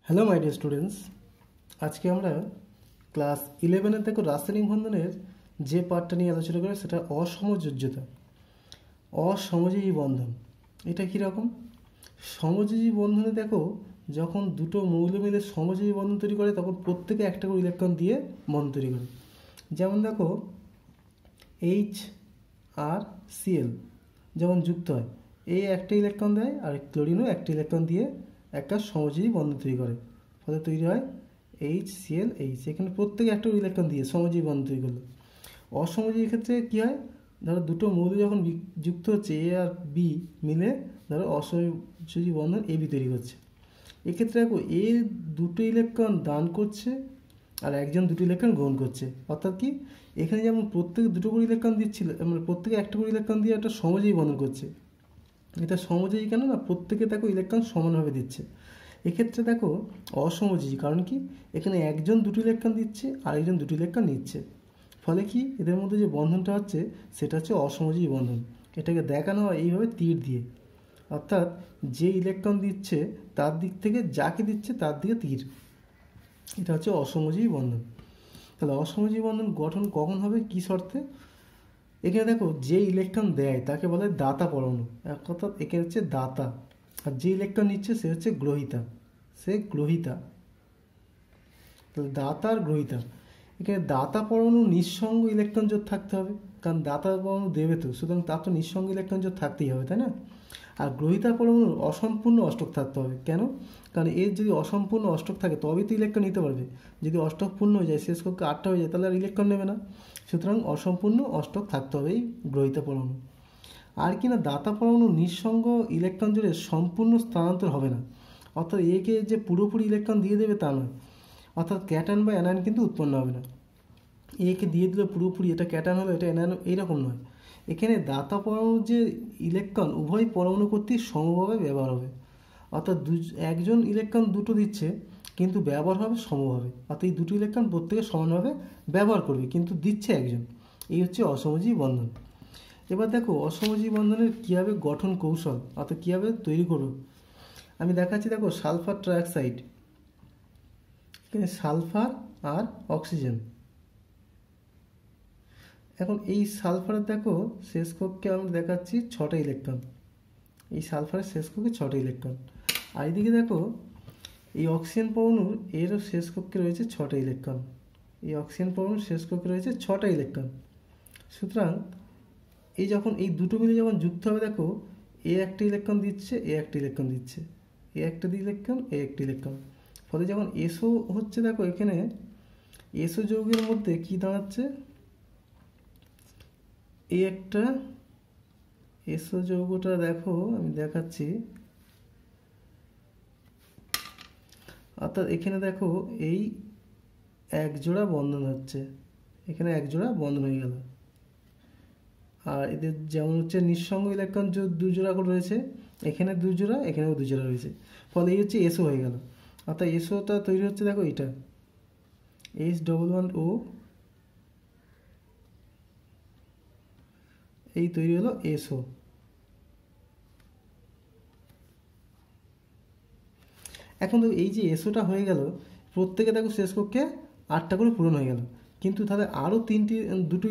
Hello my dear students, আজকে আমরা class 11-এর দেখো রাসায়নিক বন্ধনের যে পার্টটা নিয়ে আলোচনা করব সেটা অসমযোজ্যতা। অসমযোজী বন্ধন এটা কীরকম? সমযোজী বন্ধনে দেখো, যখন দুটো মৌল মিলে সমযোজী বন্ধন তৈরি করে তখন প্রত্যেকে একটা করে ইলেকট্রন দিয়ে বন্ধন তৈরি করে। যেমন দেখো এইচ আর সিএল যখন যুক্ত হয়, এই একটা ইলেকট্রন দেয় আর ক্লোরিনও একটা ইলেকট্রন দিয়ে একটা সমযোজী বন্ধন তৈরি করে, ফলে তৈরি হয় HCl। এখানে প্রত্যেকে একটা ইলেকট্রন দিয়ে সমযোজী বন্ধন তৈরি করলো। অসমযোজীর ক্ষেত্রে কী হয়, ধরো দুটো মৌল যখন যুক্ত হচ্ছে, এ আর বি মিলে ধরো অসমযোজী বন্ধন AB তৈরি করছে। এক্ষেত্রে দেখো এ দুটো ইলেকট্রন দান করছে আর একজন দুটো ইলেকট্রন গ্রহণ করছে। অর্থাৎ কি, এখানে যেমন প্রত্যেকে দুটো করে ইলেকট্রন দিচ্ছিল, মানে প্রত্যেকে একটা করে ইলেকট্রন দিয়ে একটা সমযোজী বন্ধন করছে। এটা সমযোজী কেন না, প্রত্যেকে দেখো ইলেকট্রন সমানভাবে দিচ্ছে। এক্ষেত্রে দেখো অসমযোজী, কারণ কি এখানে একজন দুটো ইলেকট্রন দিচ্ছে আর একজন দুটো ইলেকট্রন নিচ্ছে, ফলে কি এদের মধ্যে যে বন্ধনটা হচ্ছে সেটা হচ্ছে অসমযোজী বন্ধন। এটাকে দেখানো হয় এইভাবে তীর দিয়ে, অর্থাৎ যে ইলেকট্রন দিচ্ছে তার দিক থেকে যাকে দিচ্ছে তার দিকে তীর। এটা হচ্ছে অসমযোজী বন্ধন। তাহলে অসমযোজী বন্ধন গঠন কখন হবে, কী শর্তে? এখানে দেখো যে ইলেকট্রন দেয় তাকে বলে দাতা পরমাণু, অর্থাৎ এখানে হচ্ছে দাতা, আর যে ইলেকট্রন নিচ্ছে সে হচ্ছে গ্রহীতা, সে গ্রহীতা। তাহলে দাতা আর গ্রহীতা, এখানে দাতা পরমাণু নিঃসঙ্গ ইলেকট্রন জোট থাকতে হবে, কারণ দাতা পরমাণু দেবে তো, সুতরাং তার তো নিঃসঙ্গ ইলেকট্রন জোট থাকতেই হবে, তাই না? আর গ্রহীতা পরমাণুর অসম্পূর্ণ অষ্টক থাকতে হবে। কেন? কারণ এর যদি অসম্পূর্ণ অষ্টক থাকে তবেই তো ইলেকট্রন নিতে পারবে। যদি অষ্টক পূর্ণ হয়ে যায়, শেষ কক্ষে 8টা হয়ে যায়, তাহলে আর ইলেকট্রন নেবে না। সুতরাং অসম্পূর্ণ অষ্টক থাকতে হবে এই গ্রহীতা পরমাণু। আর কি না, দাতা পরমাণু নিঃসঙ্গ ইলেকট্রন জুড়ে সম্পূর্ণ স্থানান্তর হবে না, অর্থাৎ একে যে পুরোপুরি ইলেকট্রন দিয়ে দেবে তা নয়, অর্থাৎ ক্যাটায়ন বা অ্যানায়ন কিন্তু উৎপন্ন হবে না। একে দিয়ে দিলে পুরোপুরি এটা ক্যাটায়ন হলো, এটা অ্যানায়ন, এইরকম নয়। এখানে দাতা পরমাণুর যে ইলেকট্রন উভয় পরমাণু কর্তৃক সমভাবে ব্যবহার হবে, অর্থাৎ একজন ইলেকট্রন দুটো দিচ্ছে কিন্তু ব্যবহার হবে সমভাবে, অর্থাৎ এই দুটো ইলেকট্রন প্রত্যেকে সমানভাবে ব্যবহার করবে কিন্তু দিচ্ছে একজন। এই হচ্ছে অসমযোজী বন্ধন। এবার দেখো অসমযোজী বন্ধনের কীভাবে গঠন কৌশল, অর্থাৎ কীভাবে তৈরি করব আমি দেখাচ্ছি। দেখো সালফার ট্রাইঅক্সাইড, এখানে সালফার আর অক্সিজেন। এখন এই সালফারের দেখো শেষ কক্ষে আমরা দেখাচ্ছি 6টা ইলেকট্রন, এই সালফারের শেষ কক্ষে 6টা ইলেকট্রন। আর এইদিকে দেখো এই অক্সিজেন পরমাণুর এরও শেষ কক্ষে রয়েছে 6টা ইলেকট্রন, এই অক্সিজেন পরমাণুর শেষ কক্ষে রয়েছে 6টা ইলেকট্রন। সুতরাং এই যখন এই দুটো মিলে যখন যুক্ত হবে, দেখো এ একটা ইলেকট্রন দিচ্ছে, এ একটা ইলেকট্রন দিচ্ছে, এ একটা ইলেকট্রন, এ একটা ইলেকট্রন, ফলে যখন এসও হচ্ছে, দেখো এখানে এসও যৌগের মধ্যে কি দাঁড়াচ্ছে, এই একটা এসও যৌগটা দেখো আমি দেখাচ্ছি, অর্থাৎ এখানে দেখো এই এক জোড়া বন্ধন হচ্ছে, এখানে এক জোড়া বন্ধন হয়ে গেল। আর এদের যেমন হচ্ছে নিঃসঙ্গ ইলেকট্রন দু জোড়া করে রয়েছে, এখানে দু জোড়া, এখানেও দু জোড়া রয়েছে, ফলে এই হচ্ছে এসও হয়ে গেল। অর্থাৎ এসওটা তৈরি হচ্ছে, দেখো এটা H11O, এই তৈরি হলো এসও। এখন দেখো এই যে এসওটা হয়ে গেল, প্রত্যেকে দেখো শেষ কক্ষে 8টা করে পূরণ হয়ে গেল, কিন্তু তাহলে আরও দুটো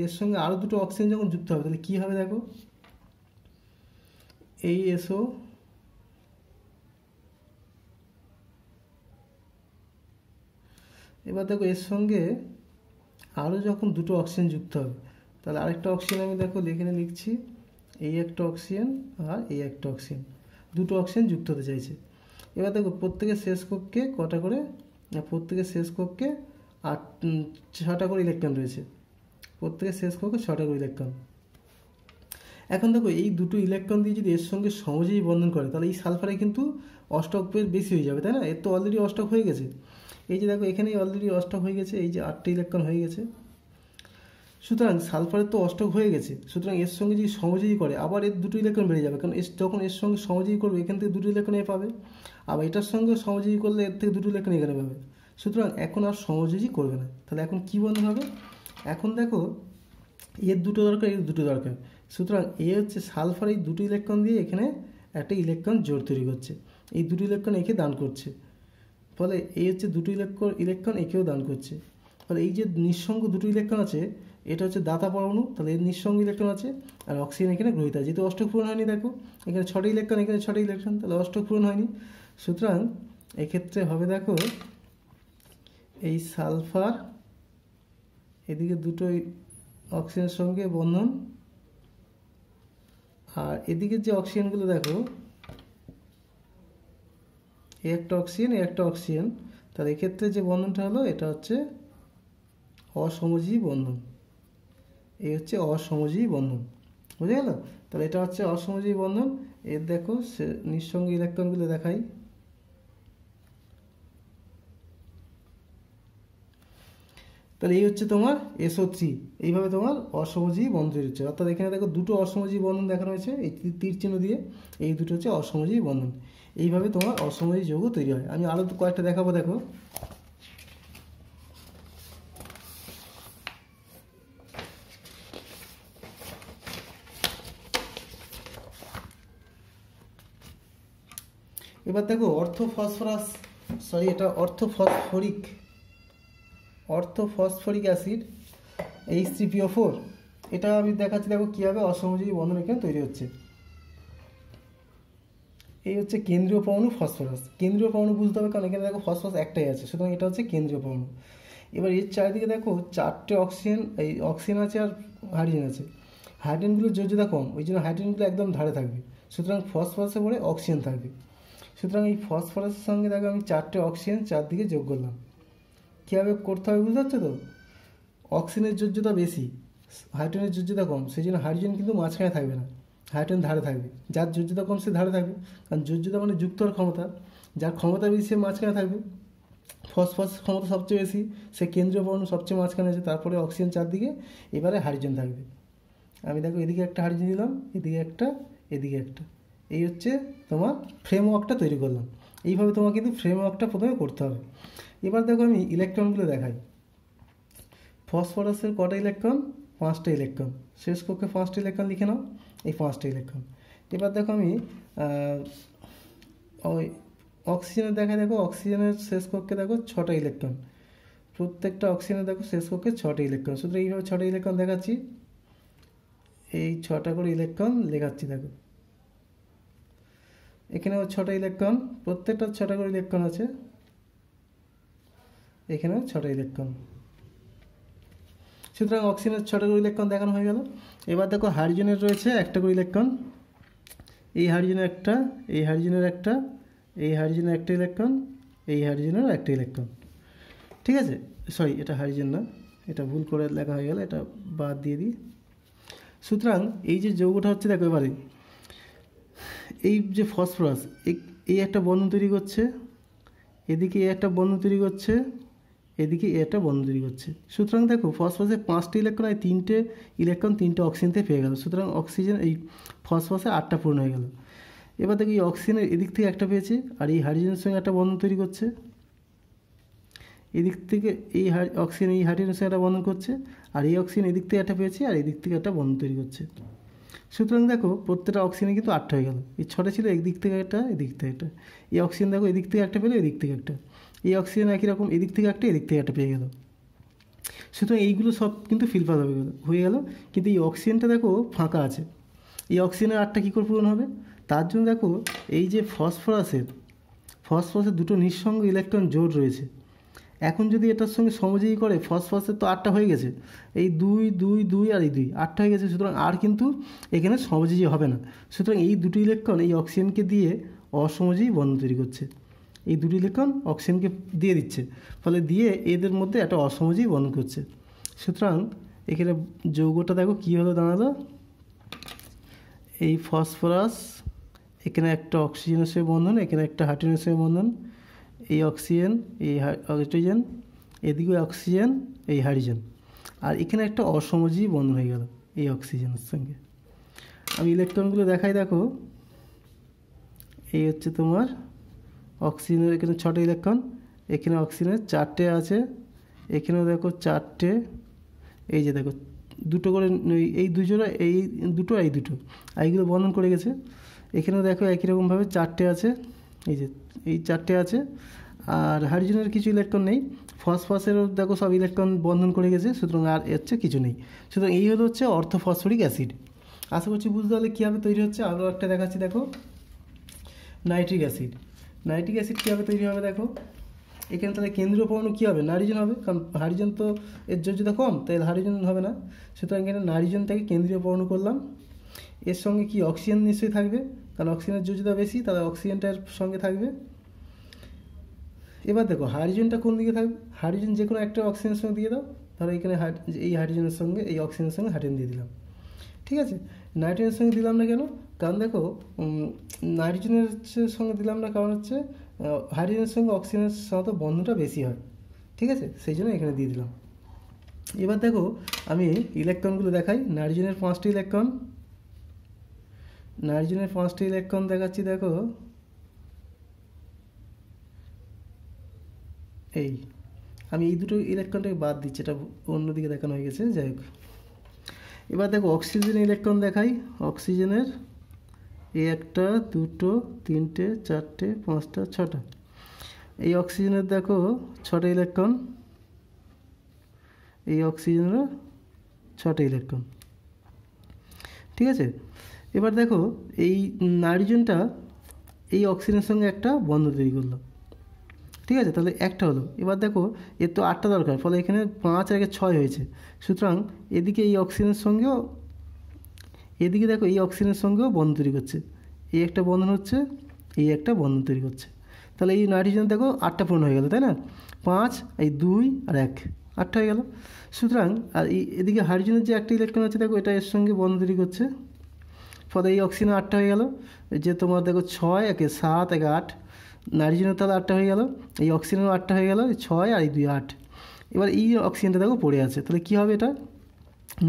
এর সঙ্গে আরও দুটো অক্সিজেন যখন যুক্ত হবে তাহলে কী হবে, দেখো এই এসও এবার দেখো এর সঙ্গে আরও যখন দুটো অক্সিজেন যুক্ত হবে, তাহলে আরেকটা অক্সিজেন আমি দেখো এখানে লিখছি, এই একটা অক্সিজেন আর এই একটা অক্সিজেন, দুটো অক্সিজেন যুক্ত হতে চাইছে। এবার দেখো প্রত্যেকের শেষ কক্ষে কটা করে, প্রত্যেকের শেষ কক্ষে 6টা করে ইলেকট্রন রয়েছে, প্রত্যেকের শেষ কক্ষে 6টা করে ইলেকট্রন। এখন দেখো এই দুটো ইলেকট্রন দিয়ে যদি এর সঙ্গে সমযোজী বন্ধন করে, তাহলে এই সালফারে কিন্তু অষ্টক বেশি হয়ে যাবে, তাই না? এর তো অলরেডি অষ্টক হয়ে গেছে, এই যে দেখো এখানেই অলরেডি অষ্টক হয়ে গেছে, এই যে 8টা ইলেকট্রন হয়ে গেছে। সুতরাং সালফারের তো অষ্টক হয়ে গেছে, সুতরাং এর সঙ্গে যদি সমযোজী করে আবার এর দুটো ইলেকট্রন বেড়ে যাবে, কারণ যখন এর সঙ্গে সমযোজী করবে এখান থেকে দুটো ইলেকট্রন এ পাবে, আবার এটার সঙ্গে সমযোজী করলে এর থেকে দুটো ইলেকট্রন এখানে পাবে। সুতরাং এখন আর সমযোজী করবে না, তাহলে এখন কী বন্ধন হবে? এখন দেখো এর দুটো দরকার, এর দুটো দরকার, সুতরাং এ হচ্ছে সালফার এই দুটো ইলেকট্রন দিয়ে এখানে একটা ইলেকট্রন জোড় তৈরি করছে, এই দুটো ইলেকট্রন একে দান করছে, ফলে এই হচ্ছে দুটো ইলেকট্রন একেও দান করছে। ফলে এই যে নিঃসঙ্গ দুটো ইলেকট্রন আছে, এটা হচ্ছে দাতা পরমাণু, তাহলে এর নিঃসঙ্গ ইলেকট্রন আছে, আর অক্সিজেন এখানে গ্রহীতা। যেহেতু অষ্টক পূরণ হয়নি, দেখো এখানে 6টা ইলেকট্রন, এখানে 6টা ইলেকট্রন, তাহলে অষ্টক পূরণ হয়নি। সুতরাং এক্ষেত্রে হবে দেখো এই সালফার এদিকে দুটো অক্সিজেনের সঙ্গে বন্ধন, আর এদিকে যে অক্সিজেনগুলো দেখো এই একটা অক্সিজেন, এই একটা অক্সিজেন, তাহলে এক্ষেত্রে যে বন্ধনটা হলো এটা হচ্ছে অসমজীবী বন্ধন। এই হচ্ছে অসমজীবী বন্ধন, বুঝে গেল? তাহলে এটা হচ্ছে অসমজীবী বন্ধন। এর দেখো নিঃসঙ্গ ইলেকট্রনগুলো দেখাই। তাহলে এই হচ্ছে তোমার SO3। এইভাবে তোমার অসমজীবী বন্ধন তৈরি হচ্ছে। অর্থাৎ এখানে দেখো দুটো অসমজীবী বন্ধন দেখানো হয়েছে এই তীর চিহ্ন দিয়ে, এই দুটো হচ্ছে অসমজীবী বন্ধন। এইভাবে তোমার অসমজীবী যৌগ তৈরি হয়। আমি আরও কয়েকটা দেখাবো, দেখো। এবার দেখো অর্থোফসফরিক অ্যাসিড H3PO4, এটা আমি দেখাচ্ছি। দেখো কীভাবে অসমজীবী বন্ধন এখানে তৈরি হচ্ছে। এই হচ্ছে কেন্দ্রীয় পরমাণু ফসফরাস। কেন্দ্রীয় পরমাণু বুঝতে হবে, কারণ এখানে দেখো ফসফরাস একটাই আছে, সুতরাং এটা হচ্ছে কেন্দ্রীয় পরমাণু। এবার এর চারিদিকে দেখো 4টে অক্সিজেন আছে আর হাইড্রোজেন আছে। হাইড্রোজেনগুলোর যোজ্যতা কম, ওই জন্য হাইড্রোজেনগুলো একদম ধারে থাকবে, সুতরাং ফসফরাসে পরে অক্সিজেন থাকবে। সুতরাং এই ফসফরাসের সঙ্গে দেখো আমি 4টে অক্সিজেন চারদিকে যোগ করলাম। কীভাবে করতে হবে বুঝতে পারছো তো? অক্সিজেনের যোজ্যতা বেশি, হাইড্রোজেনের যোজ্যতা কম, সেই জন্য হাইড্রোজেন কিন্তু মাঝখানে থাকবে না, হাইড্রোজেন ধারে থাকবে। যার যোজ্যতা কম সে ধারে থাকবে, কারণ যোজ্যতা মানে যুক্ত হওয়ার ক্ষমতা। যার ক্ষমতা বেশি সে মাঝখানে থাকবে। ফসফরাসের ক্ষমতা সবচেয়ে বেশি, সে কেন্দ্রীয় পরমাণু সবচেয়ে মাঝখানে আছে, তারপরে অক্সিজেন চারদিকে, এবারে হাইড্রোজেন থাকবে। আমি দেখো এদিকে একটা হাইড্রোজেন দিলাম, এদিকে একটা, এদিকে একটা। এই হচ্ছে তোমার ফ্রেমওয়ার্কটা তৈরি করলাম। এইভাবে তোমার কিন্তু ফ্রেমওয়ার্কটা প্রথমে করতে হবে। এবার দেখো আমি ইলেকট্রনগুলো দেখাই। ফসফরাসের কটা ইলেকট্রন? 5টা ইলেকট্রন। শেষ কক্ষে 5টা ইলেকট্রন লিখে নাও, এই 5টা ইলেকট্রন। এবার দেখো আমি ওই অক্সিজেনের দেখাই। দেখো অক্সিজেনের শেষ কক্ষে দেখো 6টা ইলেকট্রন। প্রত্যেকটা অক্সিজেনের দেখো শেষ কক্ষে 6টা ইলেকট্রন। সুতরাং এইভাবে 6টা ইলেকট্রন দেখাচ্ছি, এই 6টা করে ইলেকট্রন লেখাচ্ছি। দেখো এখানেও 6টা ইলেকট্রন, প্রত্যেকটা 6টা করে ইলেকট্রন আছে, এখানেও 6টা ইলেকট্রন। সুতরাং অক্সিজেনের 6টা করে ইলেকট্রন দেখানো হয়ে গেল। এবার দেখো হাইড্রোজেনের রয়েছে 1টা করে ইলেকট্রন। এই হাইড্রোজেনের একটা, এই হাইড্রোজেনের একটা, এই হাইড্রোজেনের একটা ইলেকট্রন, এই হাইড্রোজেনের একটা ইলেকট্রন। ঠিক আছে, সরি এটা হাইড্রোজেন না, এটা ভুল করে লেখা হয়ে গেল, এটা বাদ দিয়ে দিই। সুতরাং এই যে যৌগটা হচ্ছে, দেখো এবারে এই যে ফসফরাস এই একটা বন্ধন তৈরি করছে, এদিকে এই একটা বন্ধন তৈরি করছে, এদিকে এই একটা বন্ধন তৈরি করছে। সুতরাং দেখো ফসফরাসে 5টা ইলেকট্রন, আর 3টে ইলেকট্রন 3টে অক্সিজেনতে পেয়ে গেল। সুতরাং অক্সিজেন এই ফসফরাসে 8টা পূর্ণ হয়ে গেল। এবার দেখো এই অক্সিজেনের এদিক থেকে একটা পেয়েছে, আর এই হাইড্রোজেনের সঙ্গে একটা বন্ধন তৈরি করছে। এদিক থেকে এই অক্সিজেন এই হাইড্রোজেনের সঙ্গে একটা বন্ধন করছে, আর এই অক্সিজেন এদিক থেকে একটা পেয়েছে, আর এদিক থেকে একটা বন্ধন তৈরি করছে। সুতরাং দেখো প্রত্যেকটা অক্সিজেনে কিন্তু 8টা হয়ে গেল। এই 6টা ছিল, একদিক থেকে একটা, এদিক থেকে একটা। এই অক্সিজেন দেখো এদিক থেকে একটা পেলে, এদিক থেকে একটা। এই অক্সিজেন একই রকম, এদিক থেকে একটা, এদিক থেকে একটা পেয়ে গেল। সুতরাং এইগুলো সব কিন্তু ফিলফাল হয়ে গেল। কিন্তু এই অক্সিজেনটা দেখো ফাঁকা আছে, এই অক্সিজেনের 8টা কী করে পূরণ হবে? তার জন্য দেখো এই যে ফসফরাসের দুটো নিঃসঙ্গ ইলেকট্রন জোড় রয়েছে। এখন যদি এটার সঙ্গে সমযোজী করে, ফসফরাসের তো 8টা হয়ে গেছে, এই 2 2 2 আর এই 2 8টা হয়ে গেছে। সুতরাং আর কিন্তু এখানে সমযোজী হবে না। সুতরাং এই দুটো ইলেকট্রন এই অক্সিজেনকে দিয়ে অসমযোজী বন্ধন তৈরি করছে। এই দুটো ইলেকট্রন অক্সিজেনকে দিয়ে দিচ্ছে, ফলে দিয়ে এদের মধ্যে একটা অসমযোজী বন্ধন করছে। সুতরাং এখানে যৌগটা দেখো কী হলো দাঁড়ালো, এই ফসফরাস, এখানে একটা অক্সিজেনের সঙ্গে বন্ধন, এখানে একটা হাইড্রোজেনের সঙ্গে বন্ধন, এই অক্সিজেন, এই হাইড্রোজেন, এদিকে অক্সিজেন, এই হাইড্রোজেন, আর এখানে একটা অসমযোজী বন্ধন হয়ে গেল এই অক্সিজেনের সঙ্গে। আমি ইলেকট্রনগুলো দেখাই। দেখো এই হচ্ছে তোমার অক্সিজেনের এখানে 6টা ইলেকট্রন, এখানে অক্সিজেনের 4টে আছে, এখানেও দেখো 4টে। এই যে দেখো দুটো করে, এই দুজোড়া, এই দুটো, এই দুটো, এইগুলো বন্ধন করে গেছে। এখানেও দেখো একই রকমভাবে 4টে আছে, এই যে এই 4টে আছে। আর হাইড্রোজেনের কিছু ইলেকট্রন নেই, ফসফরাসেরও দেখো সব ইলেকট্রন বন্ধন করে গেছে, সুতরাং আর হচ্ছে কিছু নেই। সুতরাং এই হলো হচ্ছে অর্থোফসফরিক অ্যাসিড। আশা করছি বুঝতে পারলে কীভাবে তৈরি হচ্ছে। আরও একটা দেখাচ্ছি, দেখো নাইট্রিক অ্যাসিড। নাইট্রিক অ্যাসিড কীভাবে তৈরি হবে দেখো, এখানে তাহলে কেন্দ্রীয় পরমাণু কী হবে, নাইট্রোজেন হবে, কারণ হাইড্রোজেন তো এর যোজ্যতা কম, তাই হাইড্রোজেন হবে না। সুতরাং এখানে নাইট্রোজেনটাকে কেন্দ্রীয় পরমাণু করলাম। এর সঙ্গে কি অক্সিজেন নিশ্চয়ই থাকবে, কারণ অক্সিজেনের যোজ্যতা বেশি, তাহলে অক্সিজেনটার সঙ্গে থাকবে। এবার দেখো হাইড্রোজেনটা কোন দিকে থাকবে, হাইড্রোজেন যে কোনো একটা অক্সিজেনের সঙ্গে দিয়ে দাও, ধরো এখানে এই হাইড্রোজেনের সঙ্গে এই অক্সিজেনের সঙ্গে হাইড্রোজেন দিয়ে দিলাম, ঠিক আছে। নাইট্রোজেনের সঙ্গে দিলাম না কেন, কারণ দেখো নাইট্রোজেনের সঙ্গে দিলাম না কারণ হচ্ছে হাইড্রোজেনের সঙ্গে অক্সিজেনের সাথে বন্ধনটা বেশি হয়, ঠিক আছে, সেই জন্য এখানে দিয়ে দিলাম। এবার দেখো আমি ইলেকট্রনগুলো দেখাই। নাইট্রোজেনের 5টি ইলেকট্রন, নাইট্রোজেনের 5টি ইলেকট্রন দেখাচ্ছি, দেখো এই আমি এই দুটো ইলেকট্রনটাকে বাদ দিচ্ছি, এটা অন্যদিকে দেখানো হয়ে গেছে, যাই হোক। এবার দেখো অক্সিজেনের ইলেকট্রন দেখাই। অক্সিজেনের এই 1, 2, 3, 4, 5, 6টা। এই অক্সিজেনের দেখো 6টা ইলেকট্রন, এই অক্সিজেনেরও 6টা ইলেকট্রন, ঠিক আছে। এবার দেখো এই নাইট্রোজেনটা এই অক্সিজেনের সঙ্গে একটা বন্ধন তৈরি করলো, ঠিক আছে, তাহলে একটা হলো। এবার দেখো এর তো 8টা দরকার, ফলে এখানে 5 আর 6 হয়েছে। সুতরাং এদিকে এই অক্সিজেনের সঙ্গেও, এদিকে দেখো এই অক্সিজেনের সঙ্গেও বন্ধন তৈরি করছে, এই একটা বন্ধন হচ্ছে, এই একটা বন্ধন তৈরি করছে। তাহলে এই নাইট্রোজেন দেখো 8টা পূর্ণ হয়ে গেল, তাই না, 5 এই 2 আর 1 8টা হয়ে গেল। সুতরাং আর এই এদিকে হাইড্রোজেনের যে একটা ইলেকট্রন আছে দেখো, এটা এর সঙ্গে বন্ধন তৈরি করছে, ফলে এই অক্সিজেন 8টা হয়ে গেল। যে তোমার দেখো 6 একে 7 একে 8, নাইট্রোজেনের তাহলে 8টা হয়ে গেল, এই অক্সিজেনও 8টা হয়ে গেল, 6 আর এই 2 8। এবার এই অক্সিজেনটা দেখো পড়ে আছে, তাহলে কী হবে, এটা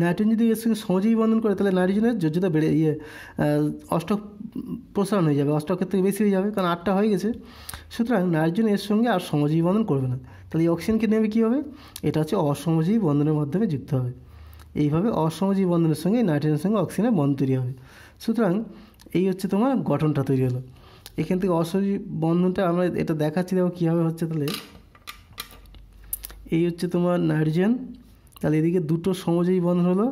নাইট্রোজেন যদি এর সঙ্গে সহজেই বন্ধন করে, তাহলে নাইট্রোজেনের যোজ্যতা বেড়ে অষ্টক প্রসারণ হয়ে যাবে, অষ্টকের থেকে বেশি হয়ে যাবে, কারণ 8টা হয়ে গেছে। সুতরাং নাইট্রোজেন এর সঙ্গে আর সমযোজী বন্ধন করবে না, তাহলে এই অক্সিজেনকে নেবে কী হবে, এটা হচ্ছে অসমযোজী বন্ধনের মাধ্যমে যুক্ত হবে। এইভাবে অসমযোজী বন্ধনের সঙ্গে নাইট্রোজেনের সঙ্গে অক্সিজেনের বন্ধন তৈরি হবে। সুতরাং এই হচ্ছে তোমার গঠনটা তৈরি হলো। এখান থেকে অসমযোজী বন্ধনটা আমরা এটা দেখাচ্ছি, দেখো কীভাবে হচ্ছে। তাহলে এই হচ্ছে তোমার নাইট্রোজেন, তাহলে এদিকে দুটো সমযোজী বন্ধন হলো,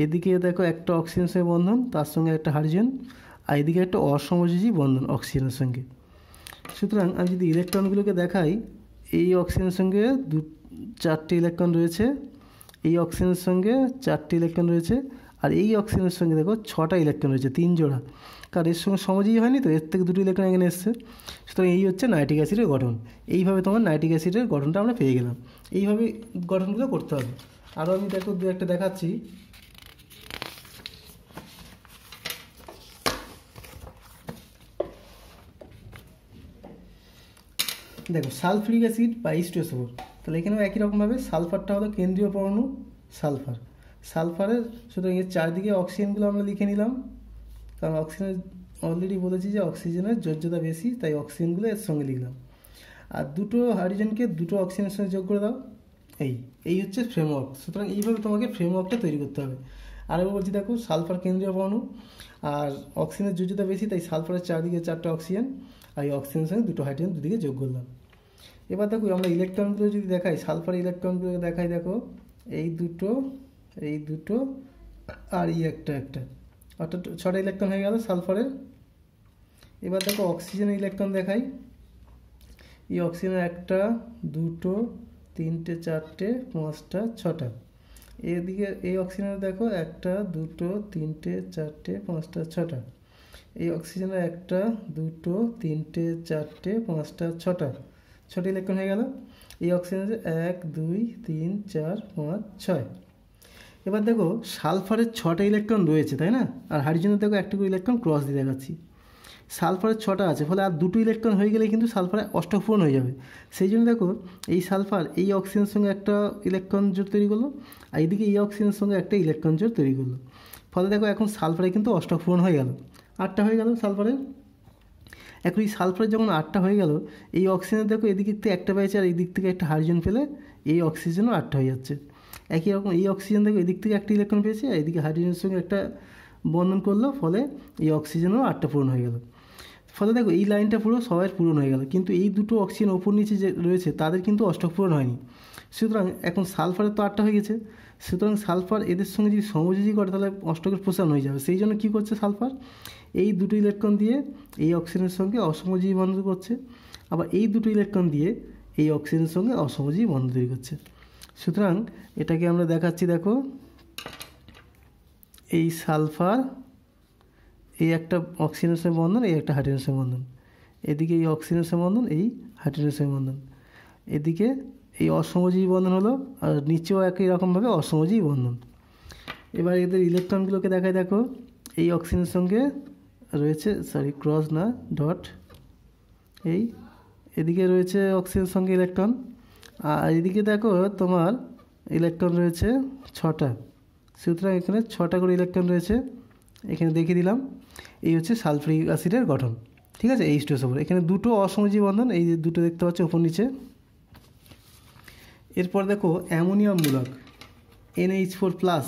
এদিকে দেখো একটা অক্সিজেনের সঙ্গে বন্ধন, তার সঙ্গে একটা হাইড্রোজেন, আর এদিকে একটা অসমযোজী বন্ধন অক্সিজেনের সঙ্গে। সুতরাং আমি যদি ইলেকট্রনগুলোকে দেখাই, এই অক্সিজেনের সঙ্গে 4টে ইলেকট্রন রয়েছে, এই অক্সিজেনের সঙ্গে 4টে ইলেকট্রন রয়েছে, আর এই অক্সিজেনের সঙ্গে দেখো 6টা ইলেকট্রন রয়েছে, 3 জোড়া, কারণ এর সঙ্গে সমযোজী হয়নি তো, এর থেকে 2টো ইলেকট্রন এখানে এসছে। সুতরাং এই হচ্ছে নাইট্রিক অ্যাসিডের গঠন। এইভাবে তোমার নাইট্রিক অ্যাসিডের গঠনটা আমরা পেয়ে গেলাম। এইভাবে গঠনগুলো করতে হবে। আরও আমি দেখো 2-1টা দেখাচ্ছি। দেখো সালফিউরিক অ্যাসিড বা H2SO4, তাহলে এখানেও একই রকমভাবে সালফারটা হলো কেন্দ্রীয় পরমাণু সালফার। সালফারের সুতরাং এর চারদিকে অক্সিজেনগুলো আমরা লিখে নিলাম, কারণ অক্সিজেনের অলরেডি বলেছি যে অক্সিজেনের যোজ্যতা বেশি, তাই অক্সিজেনগুলো এর সঙ্গে লিখলাম। আর দুটো হাইড্রোজেনকে দুটো অক্সিজেনের সঙ্গে যোগ করে দাও, এই হচ্ছে ফ্রেমওয়ার্ক। সুতরাং এইভাবে তোমাকে ফ্রেমওয়ার্কটা তৈরি করতে হবে। আরেকবার বলছি, দেখো সালফার কেন্দ্রীয় পরমাণু, আর অক্সিজেনের যোজ্যতা বেশি, তাই সালফারের চারদিকে 4টা অক্সিজেন, আর এই অক্সিজেনের সঙ্গে দুটো হাইড্রোজেন দুদিকে যোগ করলাম। এবার দেখো আমরা ইলেকট্রনগুলো যদি দেখাই, সালফার ইলেকট্রনগুলো দেখাই, দেখো এই দুটো আর এই একটা, অর্থাৎ 6টা ইলেকট্রন হয়ে গেল সালফারের। এবার দেখো অক্সিজেনের ইলেকট্রন দেখাই, এই অক্সিজেনের 1, 2, 3, 4, 5, 6টা। এদিকে এই অক্সিজেনের দেখো 1, 2, 3, 4, 5, 6টা। এই অক্সিজেনের 1, 2, 3, 4, 5, 6টা, 6টা ইলেকট্রন হয়ে গেল। এই অক্সিজেনের 1, 2, 3, 4, 5, 6। এবার দেখো সালফারের 6টা ইলেকট্রন রয়েছে, তাই না, আর হাইড্রোজেনের দেখো একটা করে ইলেকট্রন ক্রস দিয়ে দেখাচ্ছি। সালফারের 6টা আছে, ফলে আর 2টো ইলেকট্রন হয়ে গেলে কিন্তু সালফারে অষ্টক পূরণ হয়ে যাবে। সেই জন্য দেখো এই সালফার এই অক্সিজেনের সঙ্গে একটা ইলেকট্রন জোড় তৈরি করলো, আর এইদিকে এই অক্সিজেনের সঙ্গে একটা ইলেকট্রন জোড় তৈরি করলো, ফলে দেখো এখন সালফারে কিন্তু অষ্টক পূরণ হয়ে গেল, 8টা হয়ে গেল সালফারের। এখন এই সালফারের যখন 8টা হয়ে গেল, এই অক্সিজেন দেখো এদিক থেকে একটা পেয়েছে, আর এই দিক থেকে একটা হাইড্রোজেন পেলে এই অক্সিজেনও 8টা হয়ে যাচ্ছে। একই রকম এই অক্সিজেন দেখো এদিক থেকে একটা ইলেকট্রন পেয়েছে, আর এদিকে হাইড্রোজেনের সঙ্গে একটা বন্ধন করলো, ফলে এই অক্সিজেনও 8টা পূরণ হয়ে গেল। ফলে দেখো এই লাইনটা পুরো সবাই পূরণ হয়ে গেল, কিন্তু এই দুটো অক্সিজেন ওপর নিচে যে রয়েছে তাদের কিন্তু অষ্টক পূরণ হয়নি। সুতরাং এখন সালফারের তো 8টা হয়ে গেছে, সুতরাং সালফার এদের সঙ্গে যদি সমযোজী করে তাহলে অষ্টকের প্রসারণ হয়ে যাবে। সেই জন্য কী করছে সালফার, এই দুটো ইলেকট্রন দিয়ে এই অক্সিজেনের সঙ্গে অসমযোজী বন্ধন করছে, আবার এই দুটো ইলেকট্রন দিয়ে এই অক্সিজেনের সঙ্গে অসমযোজী বন্ধন তৈরি করছে। সুতরাং এটাকে আমরা দেখাচ্ছি, দেখো এই সালফার, এই একটা অক্সিজেনের সঙ্গে বন্ধন, এই একটা হাইড্রোজেনের সঙ্গে বন্ধন, এদিকে এই অক্সিজেনের সঙ্গে বন্ধন, এই হাইড্রোজেনের সঙ্গে বন্ধন, এদিকে এই অসমযোজী বন্ধন হলো, আর নিচেও একই রকমভাবে অসমযোজী বন্ধন। এবার এদের ইলেকট্রনগুলোকে দেখায়, দেখো এই অক্সিজেনের সঙ্গে রয়েছে, ক্রস না ডট, এই এদিকে রয়েছে অক্সিজেনের সঙ্গে ইলেকট্রন, আর এদিকে দেখো তোমার ইলেকট্রন রয়েছে 6টা। সুতরাং এখানে 6টা করে ইলেকট্রন রয়েছে, এখানে দেখিয়ে দিলাম। এই হচ্ছে সালফারিক অ্যাসিডের গঠন, ঠিক আছে। H2SO4, এখানে দুটো অসমযোজী বন্ধন, এই যে দুটো দেখতে পাচ্ছ উপর নিচে। এরপর দেখো অ্যামোনিয়াম মূলক NH4+,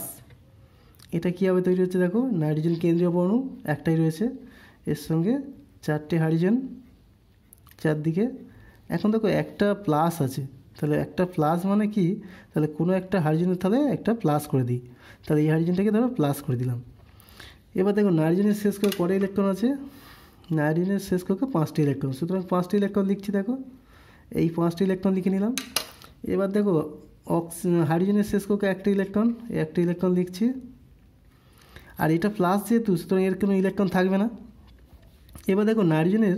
এটা কীভাবে তৈরি হচ্ছে, দেখো নাইট্রোজেন কেন্দ্রীয় পরমাণু একটাই রয়েছে, এর সঙ্গে 4টে হাইড্রোজেন চারদিকে। এখন দেখো একটা প্লাস আছে, তাহলে একটা প্লাস মানে কি, তাহলে কোনো একটা হাইড্রোজেনের তাহলে একটা প্লাস করে দিই, তাহলে এই হাইড্রোজেনটাকে ধরো প্লাস করে দিলাম। এবার দেখো নাইট্রোজেনের শেষ করে কটা ইলেকট্রন আছে, নাইট্রোজেনের শেষ করকে 5টি ইলেকট্রন, সুতরাং 5টি ইলেকট্রন লিখছি, দেখো এই 5টি ইলেকট্রন লিখে নিলাম। এবার দেখো হাইড্রোজেনের শেষ করকে একটা ইলেকট্রন, একটা ইলেকট্রন লিখছি, আর এটা প্লাস যেহেতু সুতরাং এর কোনো ইলেকট্রন থাকবে না। এবার দেখো নাইট্রোজেনের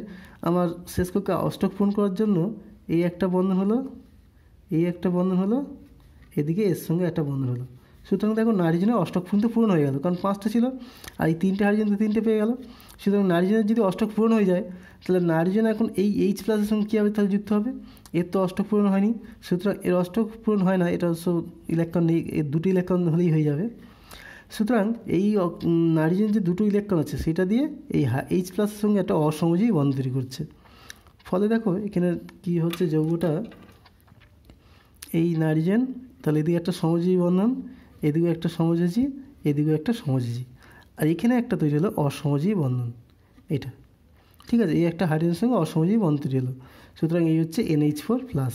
আমার শেষ কক্ষে অষ্টক পূরণ করার জন্য এই একটা বন্ধন হলো, এই একটা বন্ধন হলো, এদিকে এর সঙ্গে একটা বন্ধন হলো। সুতরাং দেখো নাইট্রোজেনের অষ্টক পূরণ হয়ে গেল, কারণ 5টা ছিল আর এই 3টে হাইড্রোজেন 3টে পেয়ে গেল। সুতরাং নাইট্রোজেনের যদি অষ্টক পূরণ হয়ে যায় তাহলে নাইট্রোজেন এখন এই H+ এর সঙ্গে কী হবে, তাহলে যুক্ত হবে। এর তো অষ্টক পূরণ হয়নি, সুতরাং এর অষ্টক পূরণ হয় না, এটা অবশ্য ইলেকট্রন নেই, এর দুটি ইলেকট্রন হলেই হয়ে যাবে। সুতরাং এই নাইট্রোজেন যে দুটো ইলেকট্রন আছে সেটা দিয়ে এই H+ এর সঙ্গে একটা অসমযোজী বন্ধন তৈরি করছে। ফলে দেখো এখানে কি হচ্ছে, যৌগটা এই নাইট্রোজেন, তাহলে এদিকে একটা সমযোজী বন্ধন, এদিকেও একটা সমযোজী, এদিকেও একটা সমযোজী, আর এখানে একটা তৈরি হলো অসমযোজী বন্ধন, এটা ঠিক আছে। এই একটা হাইড্রোজেনের সঙ্গে অসমযোজী বন্ধন তৈরি হলো, সুতরাং এই হচ্ছে NH4+,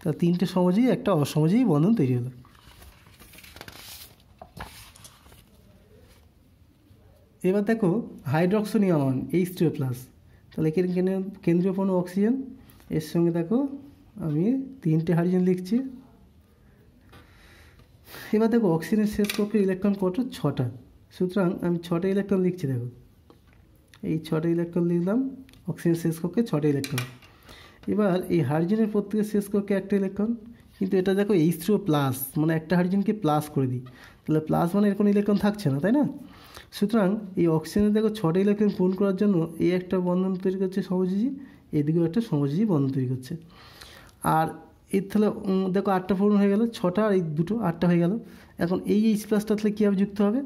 তার 3টে সমযোজী একটা অসমযোজী বন্ধন তৈরি হলো। এবার দেখো হাইড্রক্সোনিয়াম H2O+, তাহলে এখানে কেন্দ্রীয় পরমাণু অক্সিজেন, এর সঙ্গে দেখো আমি 3টে হাইড্রোজেন লিখছি। এবার দেখো অক্সিজেনের শেষ কক্ষের ইলেকট্রন কত, 6টা, সুতরাং আমি 6টা ইলেকট্রন লিখছি, দেখো এই 6টা ইলেকট্রন লিখলাম, অক্সিজেন শেষ কক্ষে 6টা ইলেকট্রন। এবার এই হাইড্রোজেনের প্রত্যেকের শেষ কক্ষে একটা ইলেকট্রন, কিন্তু এটা দেখো H2O+, মানে একটা হাইড্রোজেনকে প্লাস করে দিই, তাহলে প্লাস মানে এর কোনো ইলেকট্রন থাকছে না, তাই না। সুতরাং এই অক্সিজেনের দেখো 6টা ইলেকট্রন পূরণ করার জন্য এই একটা বন্ধন তৈরি করছে সমযোজী, এদিকেও একটা সমযোজী বন্ধন তৈরি করছে। আর এর তাহলে দেখো 8টা পূরণ হয়ে গেল, 6টা আর এই দুটো 8টা হয়ে গেল। এখন এই H+ তাহলে কীভাবে যুক্ত হবে,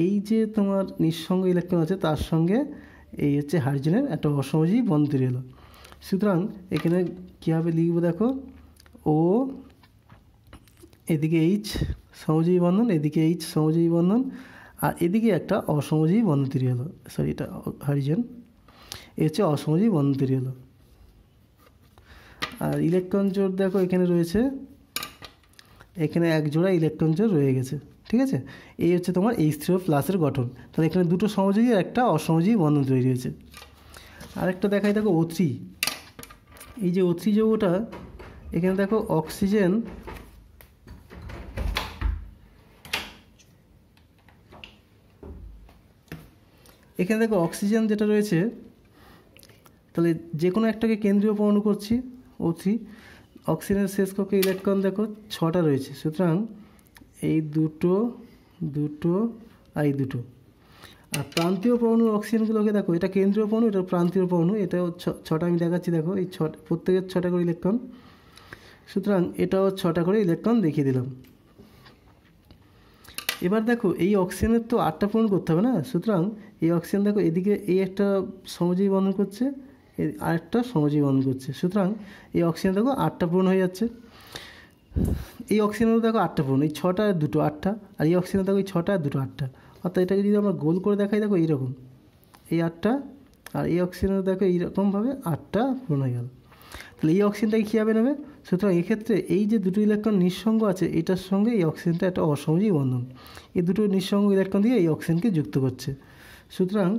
এই যে তোমার নিঃসঙ্গ ইলেকট্রন আছে তার সঙ্গে এই হচ্ছে হাইড্রোজেনের একটা অসমযোজী বন্ধন তৈরি হলো। সুতরাং এখানে কীভাবে লিখবো, দেখো ও, এদিকে H সমযোজী বন্ধন, এদিকে H সমযোজী বন্ধন, আর এদিকে একটা অসমযোজী বন্ধন তৈরি হলো, এটা হাইড্রোজেন, এ হচ্ছে অসমযোজী বন্ধন তৈরি হলো। আর ইলেকট্রন জোড় দেখো এখানে রয়েছে, এখানে এক জোড়া ইলেকট্রন জোড় রয়ে গেছে, ঠিক আছে। এই হচ্ছে তোমার H3O+ এর গঠন, তাহলে এখানে দুটো সমযোজী আর একটা অসমযোজী বন্ধন তৈরি হয়েছে। আরেকটা দেখাই, দেখো O3, এই যে O3 যৌগটা, এখানে দেখো অক্সিজেন, এখানে দেখো অক্সিজেন যেটা রয়েছে, তাহলে যে কোনো একটাকে কেন্দ্রীয় পরমাণু করছি O3, অক্সিজেনের শেষ কক্ষে ইলেকট্রন দেখো 6টা রয়েছে, সুতরাং এই দুটো, দুটো আর এই দুটো। আর প্রান্তীয় পরমাণু অক্সিজেনগুলোকে দেখো, এটা কেন্দ্রীয় পরমাণু, এটা প্রান্তীয় পরমাণু, এটাও 6টা আমি দেখাচ্ছি, দেখো এই প্রত্যেকের 6টা করে ইলেকট্রন, সুতরাং এটাও 6টা করে ইলেকট্রন দেখিয়ে দিলাম। এবার দেখো এই অক্সিজেনের তো 8টা পূরণ করতে হবে না, সুতরাং এই অক্সিজেন দেখো এদিকে এই একটা সমযোজী বন্ধন করছে, আরেকটা সমযোজী বন্ধন করছে, সুতরাং এই অক্সিজেন দেখো 8টা পূরণ হয়ে যাচ্ছে। এই অক্সিজেনের দেখো 8টা পূরণ, এই 6টা আর 2টো 8টা, আর এই অক্সিজেন দেখো এই 6টা আর 2টো 8টা, অর্থাৎ এটাকে যদি আমরা গোল করে দেখাই, দেখো এইরকম, এই 8টা আর এই অক্সিজেনের দেখো এইরকমভাবে 8টা পূরণ হয়ে গেল। তাহলে এই অক্সিজেনটাকে কীভাবে নেবে? সুতরাং এক্ষেত্রে এই যে দুটো ইলেকট্রন নিঃসঙ্গ আছে এটার সঙ্গে এই অক্সিজেনটা একটা অসমযোজী বন্ধন, এই দুটো নিঃসঙ্গ ইলেকট্রন দিয়ে এই অক্সিজেনকে যুক্ত করছে। সুতরাং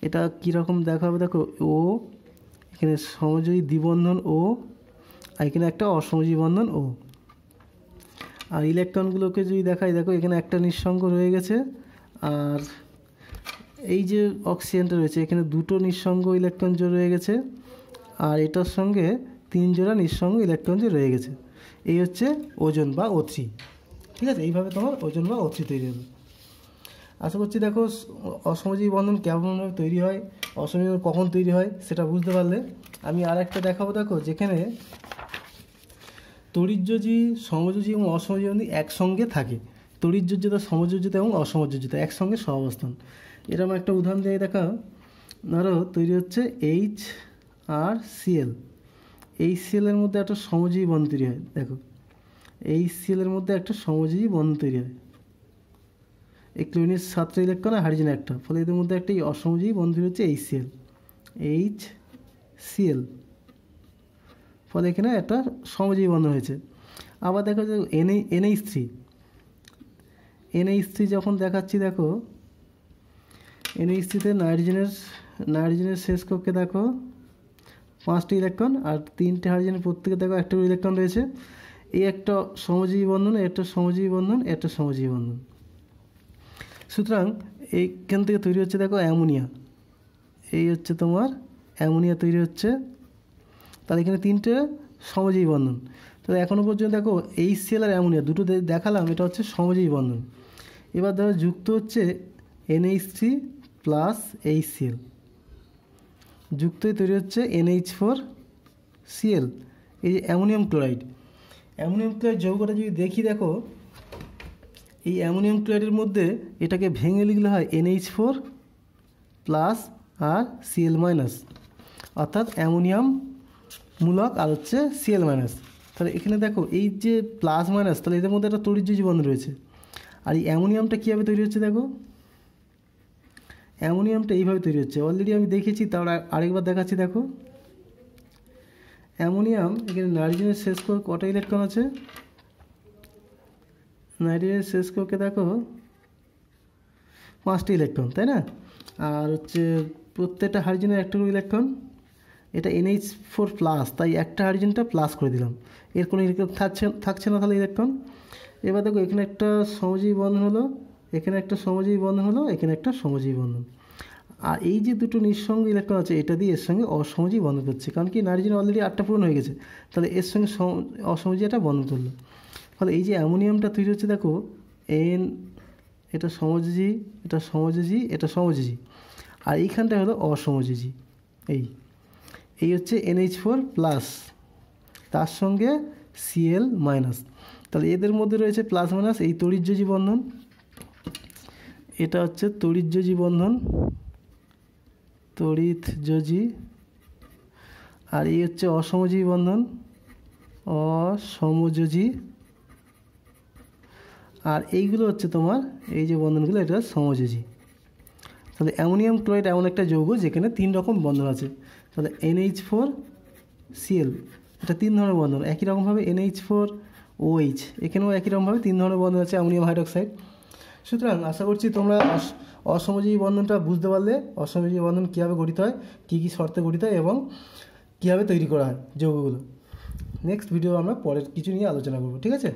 এটা কীরকম দেখা হবে দেখো, ও এখানে সমযোজী দ্বিবন্ধন ও, আর এখানে একটা অসমযোজী বন্ধন ও। আর ইলেকট্রনগুলোকে যদি দেখাই দেখো এখানে একটা নিঃসঙ্গ রয়ে গেছে, আর এই যে অক্সিজেনটা রয়েছে এখানে দুটো নিঃসঙ্গ ইলেকট্রন জোড় রয়ে গেছে, আর এটার সঙ্গে 3 জোড়া নিঃসঙ্গ ইলেকট্রন যে রয়ে গেছে। এই হচ্ছে ওজন বা O3। ঠিক আছে, এইভাবে তোমার ওজন বা O3 তৈরি হবে। আশা করছি দেখো অসমযোজী বন্ধন কেমনভাবে তৈরি হয়, অসমযোজী কখন তৈরি হয় সেটা বুঝতে পারলে। আমি আর একটা দেখাবো দেখো, যেখানে তড়িৎযোজী, সমযোজী এবং অসমযোজী বন্ধন একসঙ্গে থাকে। তড়িৎযোজ্যতা, সমযোজ্যতা এবং অসমযোজ্যতা একসঙ্গে সহাবস্থান। এরকম একটা উদাহরণ দিয়ে দেখা, ধরো তৈরি হচ্ছে HrCl। HCl এর মধ্যে একটা সমযোজী বন্ধন তৈরি হয়। দেখো HCl এর মধ্যে একটা সমযোজী বন্ধন তৈরি হয়, এই ক্লোরিনের 7টা ইলেকট্রন আর হাইড্রোজেন একটা, ফলে এদের মধ্যে একটা অসমযোজী বন্ধন তৈরি হচ্ছে HCl। ফলে এখানে একটা সমযোজী বন্ধন হয়েছে। আবার দেখো যে NH3 যখন দেখাচ্ছি দেখো, NH3-তে নাইট্রোজেনের শেষ কক্ষে দেখো 5টি ইলেকট্রন আর 3টে হাইড্রোজেনের, প্রত্যেকে দেখো একটা ইলেকট্রন রয়েছে। এই একটা সমযোজী বন্ধন, একটা সমযোজী বন্ধন, একটা সমযোজী বন্ধন। সুতরাং এইখান থেকে তৈরি হচ্ছে দেখো অ্যামোনিয়া। এই হচ্ছে তোমার অ্যামোনিয়া তৈরি হচ্ছে। তাহলে এখানে 3টে সমযোজী বন্ধন। তাহলে এখনও পর্যন্ত দেখো HCl আর অ্যামোনিয়া দুটো দেখালাম, এটা হচ্ছে সমযোজী বন্ধন। এবার ধরো যুক্ত হচ্ছে NH3 প্লাস HCl, যুক্ত হয়ে তৈরি হচ্ছে NH4Cl। এই যে অ্যামোনিয়াম ক্লোরাইড যৌগটা যদি দেখি দেখো, এই অ্যামোনিয়াম ক্লোরাইডের মধ্যে এটাকে ভেঙে লিখলে হয় NH4 প্লাস আর Cl মাইনাস, অর্থাৎ অ্যামোনিয়াম মূলক আর হচ্ছে Cl মাইনাস। তাহলে এখানে দেখো এই যে প্লাস মাইনাস, তাহলে এদের মধ্যে একটা তড়িৎযোজী বন্ধন রয়েছে। আর এই অ্যামোনিয়ামটা কীভাবে তৈরি হচ্ছে দেখো, অ্যামোনিয়ামটা এইভাবে তৈরি হচ্ছে, অলরেডি আমি দেখেছি, তার আরেকবার দেখাচ্ছি দেখো। অ্যামোনিয়াম এখানে নাইট্রোজেনের শেষ কক্ষে কটা ইলেকট্রন আছে, নাইট্রোজেনের শেষ কক্ষে দেখো 5টি ইলেকট্রন, তাই না? আর হচ্ছে প্রত্যেকটা হাইড্রোজেনের একটা করে ইলেকট্রন। এটা NH4 প্লাস, তাই একটা হাইড্রোজেনটা প্লাস করে দিলাম, এর কোনো ইলেকট্রন থাকছে না তাহলে ইলেকট্রন। এবার দেখো এখানে একটা সমযোজী বন্ধন হলো, এখানে একটা সমযোজী বন্ধন হলো, এখানে একটা সমযোজী বন্ধন। আর এই যে দুটো নিঃসঙ্গ ইলেকট্রন আছে এটা দিয়ে এর সঙ্গে অসমযোজী বন্ধন করছে, কারণ কি নাইট্রোজেন অলরেডি 8টা পূরণ হয়ে গেছে, তাহলে এর সঙ্গে অসমযোজী একটা বন্ধন করলো। ফলে এই যে অ্যামোনিয়ামটা তৈরি হচ্ছে দেখো এটা সমযোজী, এটা সমযোজী, এটা সমযোজী, আর এইখানটা হলো অসমযোজী। এই হচ্ছে NH4 প্লাস, তার সঙ্গে Cl মাইনাস। তাহলে এদের মধ্যে রয়েছে প্লাস মাইনাস, এই তড়িৎযোজী বন্ধন, এটা হচ্ছে তড়িৎযোজী বন্ধন, তড়িৎযোজী। আর এই হচ্ছে অসমযোজী বন্ধন, অসমযোজী। আর এইগুলো হচ্ছে তোমার এই যে বন্ধনগুলো, এটা সমযোজী। তাহলে অ্যামোনিয়াম ক্লোরাইড এমন একটা যৌগ যেখানে 3 রকম বন্ধন আছে। তাহলে NH4Cl, এটা 3 ধরনের বন্ধন। একই রকমভাবে NH4OH, এখানেও একই রকমভাবে 3 ধরনের বন্ধন আছে অ্যামোনিয়াম হাইড্রোক্সাইড। সুতরাং আশা করছি তোমরা অসমযোজী বন্ধনটা বুঝতে পারলে, অসমযোজী বন্ধন কীভাবে গঠিত হয়, কী কী শর্তে গঠিত হয় এবং কীভাবে তৈরি করা হয় যৌগগুলো। নেক্সট ভিডিও আমরা পরের কিছু নিয়ে আলোচনা করব, ঠিক আছে?